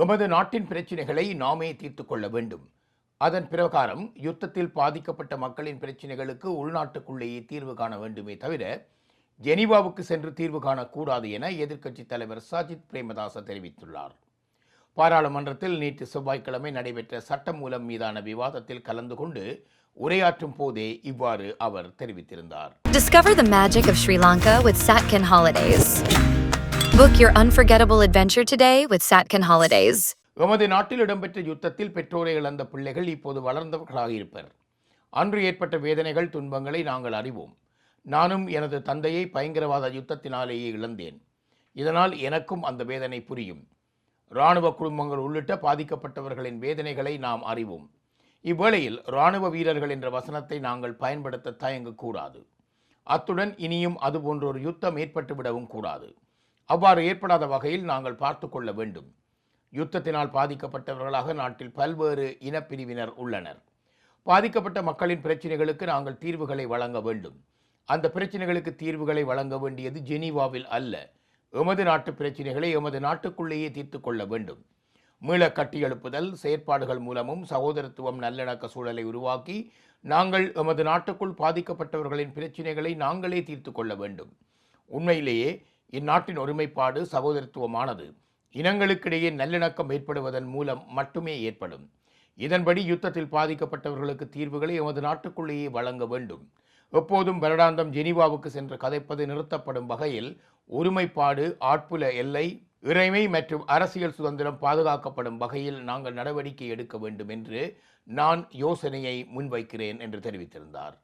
எமது நாட்டின் பிரச்சினைகளை நாமே தீர்த்துக் கொள்ள வேண்டும். அதன் பிரகாரம் யுத்தத்தில் பாதிக்கப்பட்ட மக்களின் பிரச்சினைகளுக்கு உள்நாட்டுக்குள்ளேயே தீர்வு காண வேண்டுமே தவிர ஜெனீவாவுக்கு சென்று தீர்வு காணக்கூடாது என எதிர்க்கட்சித் தலைவர் சஜித் பிரேமதாச தெரிவித்துள்ளார். பாராளுமன்றத்தில் நேற்று செவ்வாய்க்கிழமை நடைபெற்ற சட்டமூலம் மீதான விவாதத்தில் கலந்து கொண்டு உரையாற்றும் போதே இவ்வாறு அவர் தெரிவித்திருந்தார். Discover the magic of Sri Lanka with Satkin Holidays. Book your unforgettable adventure today with Satkin Holidays. எமது நாட்டில் இடம்பெற்ற யுத்தத்தில் பெற்றோரை இழந்த பிள்ளைகள் இப்போது வளர்ந்தவர்களாக இருப்பர். அன்று ஏற்பட்ட வேதனைகள் துன்பங்களை நாங்கள் அறிவோம். நானும் எனது தந்தையை பயங்கரவாத யுத்தத்தினாலேயே இழந்தேன். இதனால் எனக்கும் அந்த வேதனை புரியும். இராணுவ குடும்பங்கள் உள்ளிட்ட பாதிக்கப்பட்டவர்களின் வேதனைகளை நாம் அறிவோம். இவ்வேளையில் இராணுவ வீரர்கள் என்ற வசனத்தை நாங்கள் பயன்படுத்த தயங்கக்கூடாது. அத்துடன் இனியும் அதுபோன்ற ஒரு யுத்தம் ஏற்பட்டுவிடவும் கூடாது. அவ்வாறு ஏற்படாத வகையில் நாங்கள் பார்த்து கொள்ள வேண்டும். யுத்தத்தினால் பாதிக்கப்பட்டவர்களாக நாட்டில் பல்வேறு இனப்பிரிவினர் உள்ளனர். பாதிக்கப்பட்ட மக்களின் பிரச்சினைகளுக்கு நாங்கள் தீர்வுகளை வழங்க வேண்டும். அந்த பிரச்சினைகளுக்கு தீர்வுகளை வழங்க வேண்டியது ஜெனீவாவில் அல்ல. எமது நாட்டு பிரச்சினைகளை எமது நாட்டுக்குள்ளேயே தீர்த்து கொள்ள வேண்டும். மீள கட்டியெழுப்புதல் செயற்பாடுகள் மூலமும் சகோதரத்துவம் நல்லிணக்க சூழலை உருவாக்கி நாங்கள் எமது நாட்டுக்குள் பாதிக்கப்பட்டவர்களின் பிரச்சினைகளை நாங்களே தீர்த்து கொள்ள வேண்டும். உண்மையிலேயே இந்நாட்டின் ஒருமைப்பாடு சகோதரத்துவமானது இனங்களுக்கிடையே நல்லிணக்கம் ஏற்படுவதன் மூலம் மட்டுமே ஏற்படும். இதன்படி யுத்தத்தில் பாதிக்கப்பட்டவர்களுக்கு தீர்வுகளை எமது நாட்டுக்குள்ளேயே வழங்க வேண்டும். எப்போதும் வருடாந்தம் ஜெனீவாவுக்கு சென்று கதைப்பது நிறுத்தப்படும் வகையில் ஒருமைப்பாடு, ஆட்புல எல்லை, இறைமை மற்றும் அரசியல் சுதந்திரம் பாதுகாக்கப்படும் வகையில் நாங்கள் நடவடிக்கை எடுக்க வேண்டும் என்று நான் யோசனையை முன்வைக்கிறேன் என்று தெரிவித்திருந்தார்.